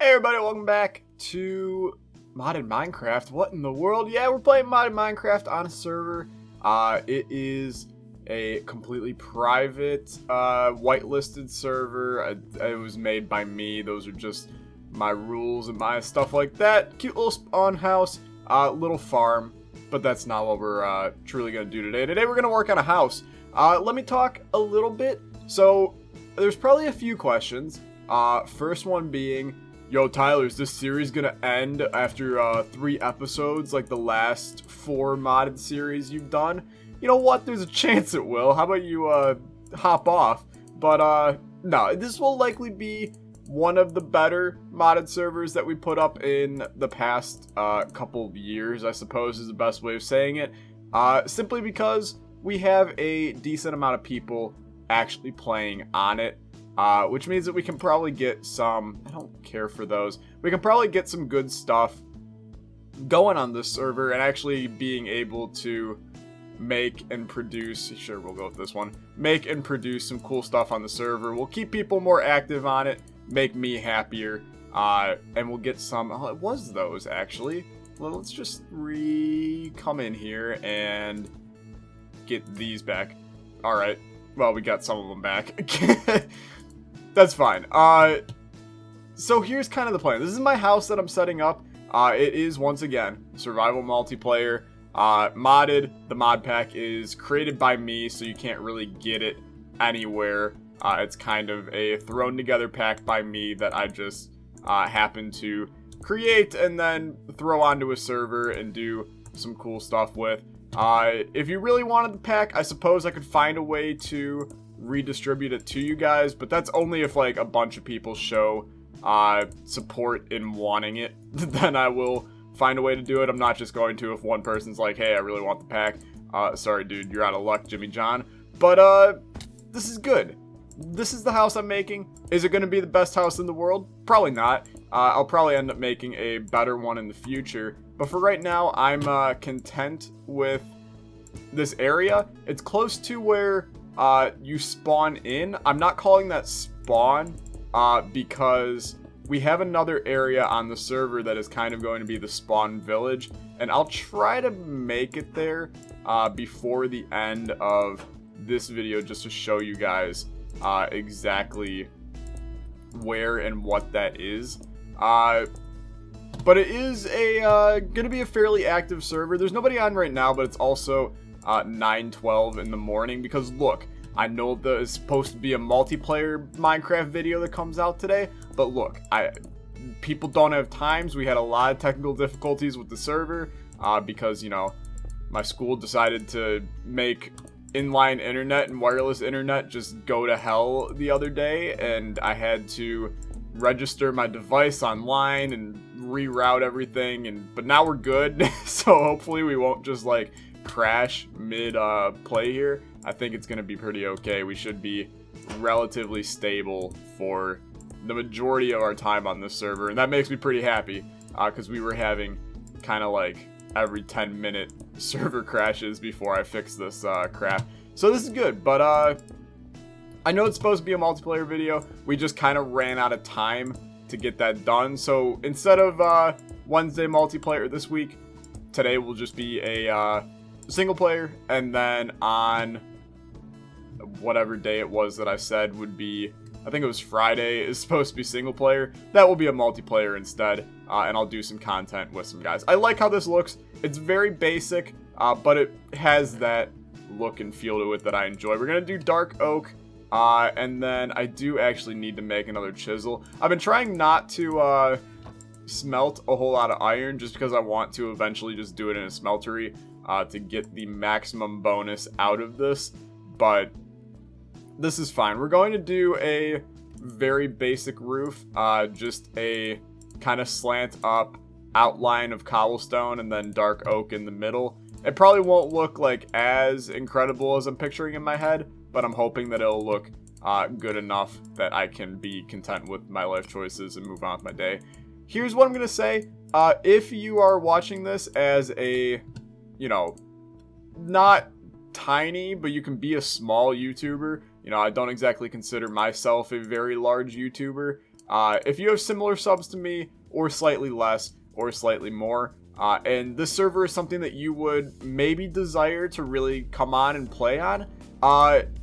Hey everybody, welcome back to Modded Minecraft. What in the world? Yeah, we're playing Modded Minecraft on a server. It is a completely private, whitelisted server. It was made by me. Those are just my rules and my stuff like that. Cute little spawn house, little farm, but that's not what we're truly going to do today. Today we're going to work on a house. Let me talk a little bit. So, there's probably a few questions. First one being, yo, Tyler, is this series gonna end after 3 episodes like the last 4 modded series you've done? You know what? There's a chance it will. How about you hop off? But no, this will likely be one of the better modded servers that we put up in the past couple of years, I suppose is the best way of saying it. Simply because we have a decent amount of people actually playing on it. Which means that we can probably get some, I don't care for those, we can probably get some good stuff going on this server and actually being able to make and produce, sure we'll go with this one, make and produce some cool stuff on the server. We'll keep people more active on it, make me happier, and we'll get some, oh, it was those actually. Well, let's just come in here and get these back. Alright, well, we got some of them back. That's fine. So here's kind of the plan. This is my house that I'm setting up. It is, once again, survival multiplayer. Modded. The mod pack is created by me, so you can't really get it anywhere. It's kind of a thrown together pack by me that I just happen to create and then throw onto a server and do some cool stuff with. If you really wanted the pack, I suppose I could find a way to redistribute it to you guys, but that's only if like a bunch of people show support in wanting it. Then I will find a way to do it. I'm not just going to if one person's like, hey, I really want the pack. Sorry dude, you're out of luck, Jimmy John. But this is good. This is the house I'm making. Is it going to be the best house in the world? Probably not. I'll probably end up making a better one in the future, but for right now I'm content with this area. It's close to where you spawn in. I'm not calling that spawn because we have another area on the server that is kind of going to be the spawn village, and I'll try to make it there before the end of this video just to show you guys exactly where and what that is. But it is a gonna be a fairly active server. There's nobody on right now, but it's also 9:12 in the morning because look, I know there's supposed to be a multiplayer Minecraft video that comes out today, but look, people don't have times. We had a lot of technical difficulties with the server because, you know, my school decided to make inline internet and wireless internet just go to hell the other day, and I had to register my device online and reroute everything, but now we're good. So hopefully we won't just like crash mid play here. I think it's gonna be pretty okay. We should be relatively stable for the majority of our time on this server, and that makes me pretty happy because we were having kind of like every 10-minute server crashes before I fix this crap. So this is good, but I know it's supposed to be a multiplayer video. We just kind of ran out of time to get that done. So instead of Wednesday multiplayer this week, today will just be a single player, and then on whatever day it was that I said would be, I think it was Friday, is supposed to be single player. That will be a multiplayer instead, and I'll do some content with some guys. I like how this looks. It's very basic, but it has that look and feel to it that I enjoy. We're gonna do dark oak. And then I do actually need to make another chisel. I've been trying not to smelt a whole lot of iron just because I want to eventually just do it in a smeltery to get the maximum bonus out of this. But this is fine. We're going to do a very basic roof, just a kind of slant up outline of cobblestone and then dark oak in the middle. It probably won't look like as incredible as I'm picturing in my head, but I'm hoping that it'll look good enough that I can be content with my life choices and move on with my day. Here's what I'm going to say. If you are watching this as a, you know, not tiny, but you can be a small YouTuber. You know, I don't exactly consider myself a very large YouTuber. If you have similar subs to me, or slightly less, or slightly more, and this server is something that you would maybe desire to really come on and play on,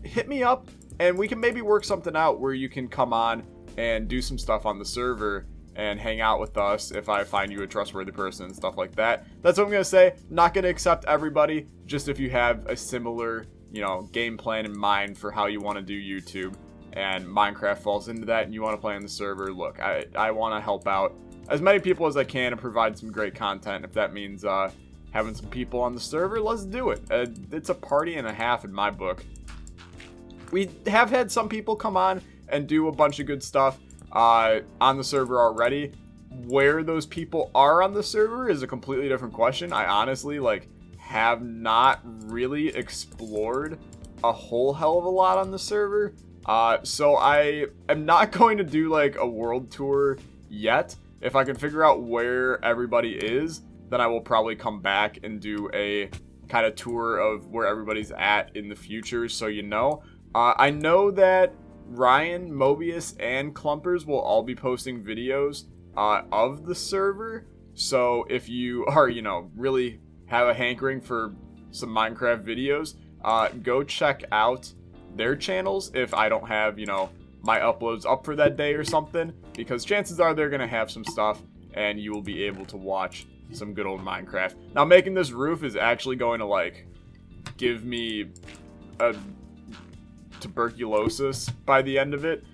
hit me up, and we can maybe work something out where you can come on and do some stuff on the server and hang out with us if I find you a trustworthy person and stuff like that. That's what I'm going to say. Not going to accept everybody, just if you have a similar, game plan in mind for how you want to do YouTube, and Minecraft falls into that and you want to play on the server. Look, I want to help out as many people as I can and provide some great content. If that means having some people on the server, let's do it. It's a party and a half in my book. We have had some people come on and do a bunch of good stuff on the server already. Where those people are on the server is a completely different question. I honestly have not really explored a whole hell of a lot on the server. So I am not going to do a world tour yet. If I can figure out where everybody is, then I will probably come back and do a kind of tour of where everybody's at in the future, so I know that Ryan, Mobius, and Klumpers will all be posting videos of the server. So if you are, really have a hankering for some Minecraft videos, go check out their channels if I don't have, my uploads up for that day or something, because chances are they're going to have some stuff and you will be able to watch some good old Minecraft. Now, making this roof is actually going to, give me a tuberculosis by the end of it,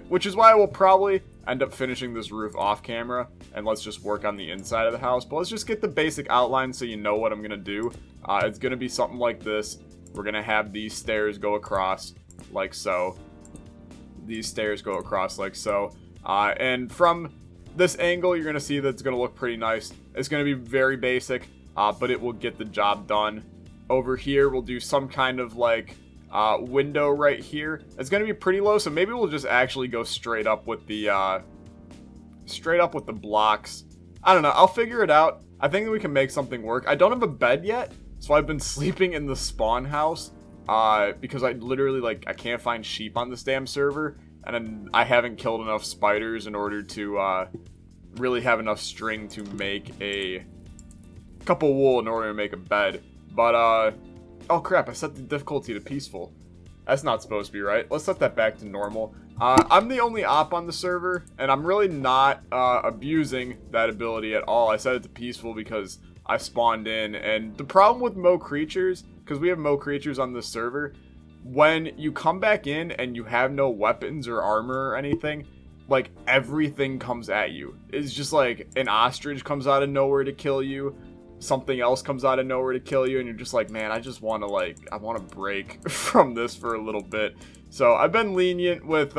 which is why I will probably end up finishing this roof off camera, and let's just work on the inside of the house. But let's just get the basic outline so you know what I'm gonna do. It's gonna be something like this. We're gonna have these stairs go across like so. These stairs go across like so, and from this angle you're gonna see that it's gonna look pretty nice. It's gonna be very basic, but it will get the job done. Over here we'll do some kind of window right here. It's gonna be pretty low, so maybe we'll just actually go straight up with the blocks. I don't know, I'll figure it out. I think that we can make something work. I don't have a bed yet, so I've been sleeping in the spawn house, because I literally I can't find sheep on this damn server, and I haven't killed enough spiders in order to really have enough string to make a couple wool in order to make a bed. But oh crap, I set the difficulty to peaceful. That's not supposed to be right. Let's set that back to normal. I'm the only op on the server, and I'm really not abusing that ability at all. I set it to peaceful because I spawned in, and the problem with Mo creatures, because we have Mo creatures on this server, when you come back in and you have no weapons or armor or anything, everything comes at you. It's just an ostrich comes out of nowhere to kill you. Something else comes out of nowhere to kill you, and you're just man, I just want to I want to break from this for a little bit. So I've been lenient with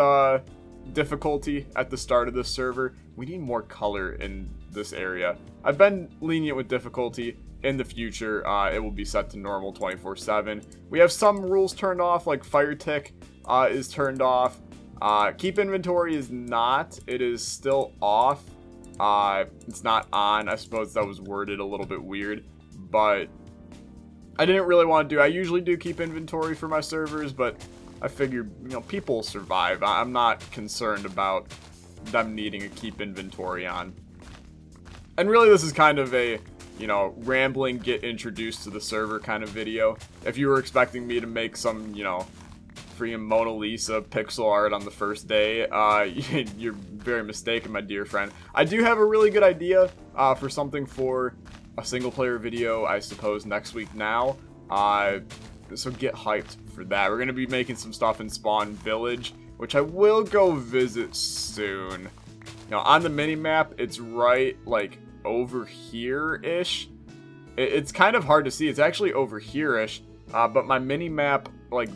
difficulty at the start of this server. We need more color in this area. I've been lenient with difficulty. In the future, it will be set to normal 24/7. We have some rules turned off, like fire tick is turned off. Keep inventory is not. It is still off. It's not on. I suppose that was worded a little bit weird, but I didn't really want to do. I usually do keep inventory for my servers, but I figured, people survive. I'm not concerned about them needing a keep inventory on. And really, this is kind of a, rambling, get introduced to the server kind of video. If you were expecting me to make some, freaking Mona Lisa pixel art on the first day, you're very mistaken, my dear friend. I do have a really good idea for something for a single player video, I suppose, next week now. So get hyped for that. We're going to be making some stuff in Spawn Village, which I will go visit soon. On the mini-map, it's right, over here-ish. It's kind of hard to see. It's actually over here-ish, but my mini-map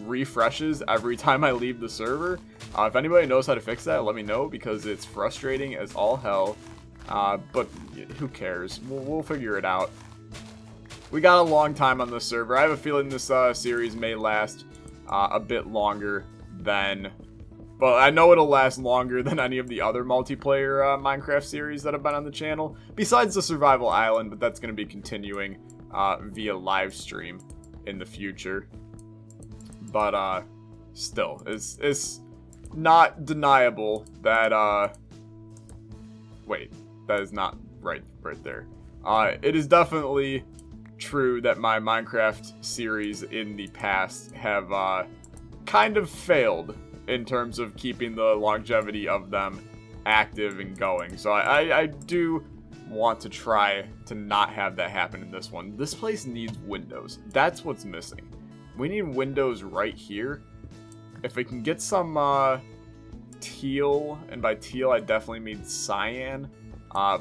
refreshes every time I leave the server. If anybody knows how to fix that, let me know, because it's frustrating as all hell. But who cares? We'll figure it out. We got a long time on this server. I have a feeling this series may last a bit longer than... Well, I know it'll last longer than any of the other multiplayer Minecraft series that have been on the channel, besides the Survival Island, but that's going to be continuing via live stream in the future. But still, it's not deniable that, wait, that is not right there. It is definitely true that my Minecraft series in the past have, kind of failed in terms of keeping the longevity of them active and going. So I do want to try to not have that happen in this one. This place needs windows. That's what's missing. We need windows right here. If we can get some teal, and by teal I definitely mean cyan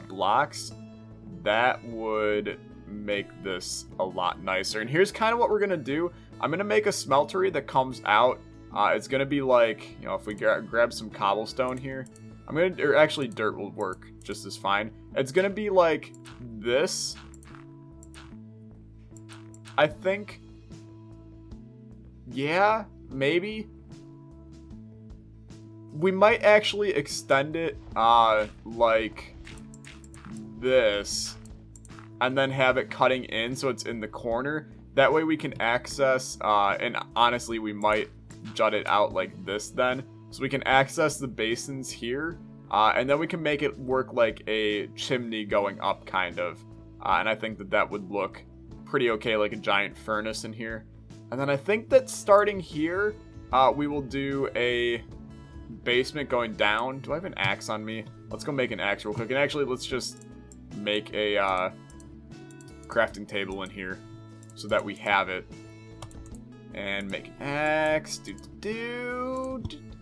blocks, that would make this a lot nicer. And here's kind of what we're gonna do. I'm gonna make a smeltery that comes out. It's gonna be like, you know, if we grab some cobblestone here, or actually dirt will work just as fine. It's gonna be like this, I think. Yeah, maybe. We might actually extend it, like this, and then have it cutting in so it's in the corner. That way we can access, and honestly we might jut it out like this then, so we can access the basins here, and then we can make it work like a chimney going up, kind of. And I think that that would look pretty okay, like a giant furnace in here. And then I think that starting here, we will do a basement going down. Do I have an axe on me? Let's go make an axe real quick. And actually, let's just make a crafting table in here so that we have it. And make an axe.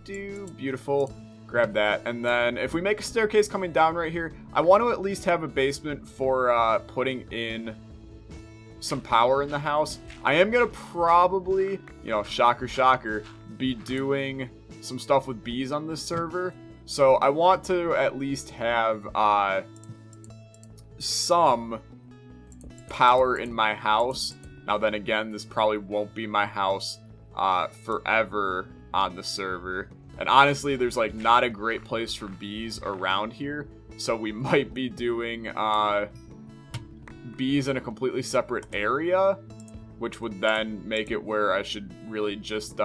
Beautiful. Grab that. And then if we make a staircase coming down right here, I want to at least have a basement for putting in some power in the house. I am going to probably, you know, shocker, shocker, be doing some stuff with bees on this server. So I want to at least have some power in my house. Now then again, this probably won't be my house forever on the server. And honestly, there's like not a great place for bees around here. So we might be doing bees in a completely separate area, which would then make it where I should really just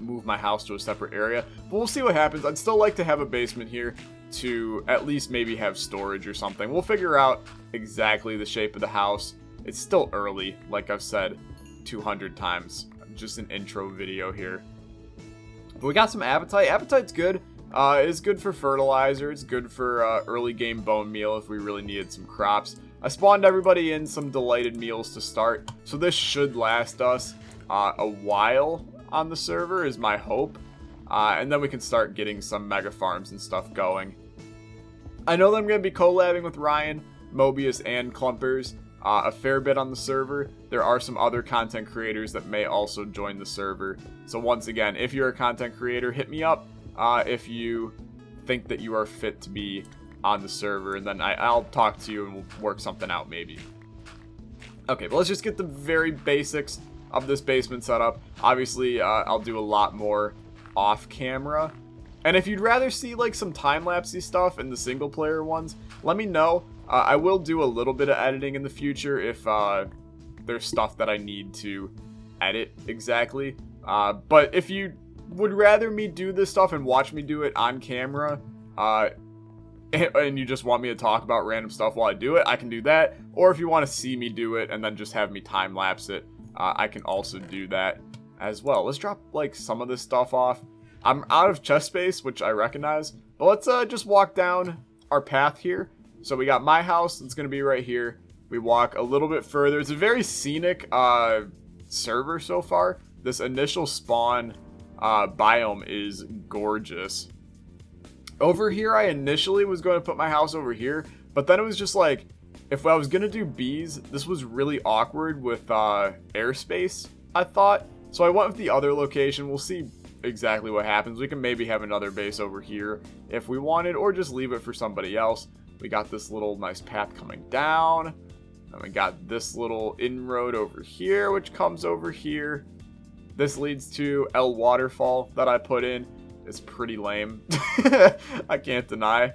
move my house to a separate area. But we'll see what happens. I'd still like to have a basement here to at least maybe have storage or something. We'll figure out exactly the shape of the house. It's still early, like I've said 200 times. Just an intro video here. But we got some apatite. Apatite's good. It's good for fertilizer. It's good for early game bone meal if we really needed some crops. I spawned everybody in some delighted meals to start, so this should last us a while on the server, is my hope. And then we can start getting some mega farms and stuff going. I know that I'm going to be collabing with Ryan, Mobius, and Klumpers a fair bit on the server. There are some other content creators that may also join the server. So once again, if you're a content creator, hit me up if you think that you are fit to be on the server, and then I'll talk to you and we'll work something out maybe. Okay, but let's just get the very basics of this basement set up. Obviously, I'll do a lot more off camera. And if you'd rather see like some time-lapsey stuff in the single player ones, let me know. I will do a little bit of editing in the future if there's stuff that I need to edit exactly. But if you would rather me do this stuff and watch me do it on camera, and you just want me to talk about random stuff while I do it, I can do that. Or if you want to see me do it and then just have me time-lapse it, I can also do that as well. Let's drop like some of this stuff off. I'm out of chest space, which I recognize, but let's just walk down our path here. So we got my house, it's going to be right here. We walk a little bit further. It's a very scenic server so far. This initial spawn biome is gorgeous. Over here, I initially was going to put my house over here, but then it was just like, if I was going to do bees, this was really awkward with airspace, I thought. So I went with the other location. We'll see exactly what happens. We can maybe have another base over here if we wanted, or just leave it for somebody else. We got this little nice path coming down, and we got this little inroad over here, which comes over here. This leads to El Waterfall that I put in. It's pretty lame. I can't deny.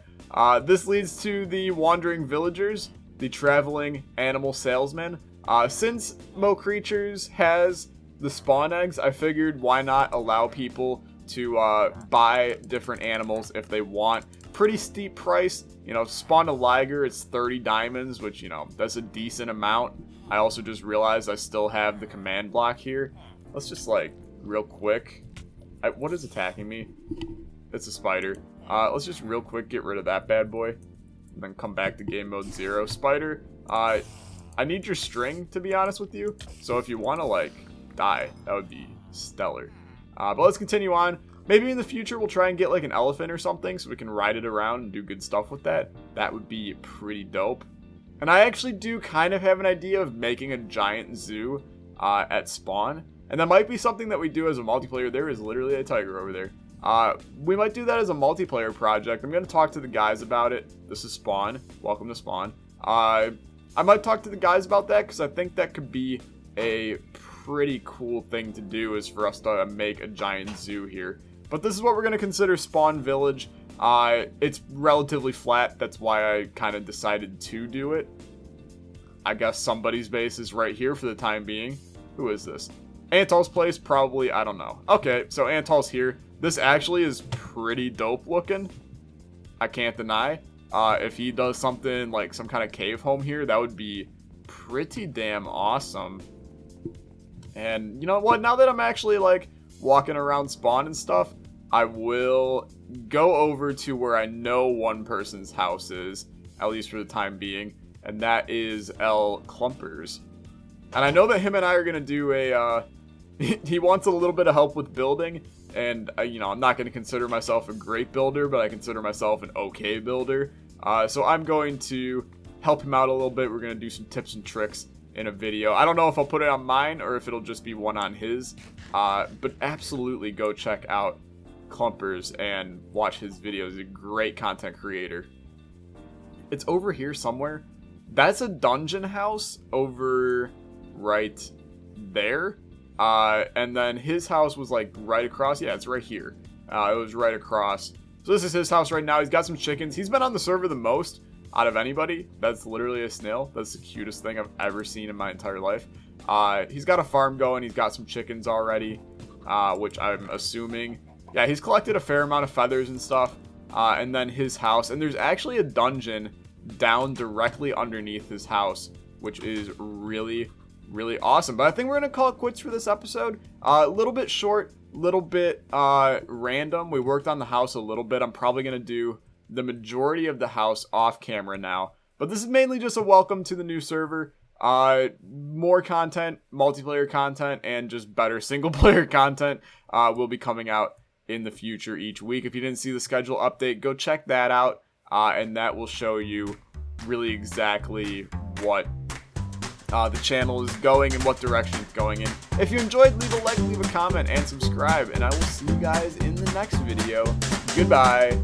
This leads to the Wandering Villagers, the Traveling Animal Salesman. Since Mo Creatures has the spawn eggs, I figured why not allow people to buy different animals if they want. Pretty steep price. You know, spawn a liger, it's 30 diamonds, which, you know, that's a decent amount. I also just realized I still have the command block here. Let's just, like, real quick. What is attacking me? It's a spider. Let's just real quick get rid of that bad boy. And then come back to game mode 0. Spider, I need your string, to be honest with you. So if you want to, like, die, that would be stellar. But let's continue on. Maybe in the future we'll try and get, like, an elephant or something so we can ride it around and do good stuff with that. That would be pretty dope. And I actually do kind of have an idea of making a giant zoo at spawn. And that might be something that we do as a multiplayer. There is literally a tiger over there. We might do that as a multiplayer project. I'm going to talk to the guys about it. This is Spawn. Welcome to Spawn. I might talk to the guys about that because I think that could be a pretty cool thing to do, is for us to make a giant zoo here. But this is what we're going to consider Spawn Village. It's relatively flat. That's why I kind of decided to do it. I guess somebody's base is right here for the time being. Who is this? Antol's place, probably. I don't know. Okay, so Antol's here. This actually is pretty dope looking. I can't deny. If he does something like some kind of cave home here, that would be pretty damn awesome. And you know what? Now that I'm actually like walking around Spawn and stuff, I will go over to where I know one person's house is, at least for the time being, and that is Klumper's. And I know that him and I are gonna do a. He wants a little bit of help with building, and you know, I'm not going to consider myself a great builder, but I consider myself an okay builder. So I'm going to help him out a little bit. We're going to do some tips and tricks in a video. I don't know if I'll put it on mine or if it'll just be one on his, but absolutely go check out Klumper's and watch his videos. He's a great content creator. It's over here somewhere. That's a dungeon house over right there. And then his house was like right across. Yeah, it's right here. It was right across. So this is his house right now. He's got some chickens. He's been on the server the most out of anybody. That's literally a snail. That's the cutest thing I've ever seen in my entire life. He's got a farm going. He's got some chickens already, which I'm assuming. Yeah, he's collected a fair amount of feathers and stuff. And then his house. And there's actually a dungeon down directly underneath his house, which is really awesome. But I think we're gonna call it quits for this episode. A little bit short, little bit random. We worked on the house a little bit. I'm probably gonna do the majority of the house off camera now, but this is mainly just a welcome to the new server. More content, multiplayer content, and just better single player content will be coming out in the future each week. If you didn't see the schedule update, go check that out, and that will show you really exactly what the channel is going and what direction it's going in. If you enjoyed, leave a like, leave a comment, and subscribe, and I will see you guys in the next video. Goodbye.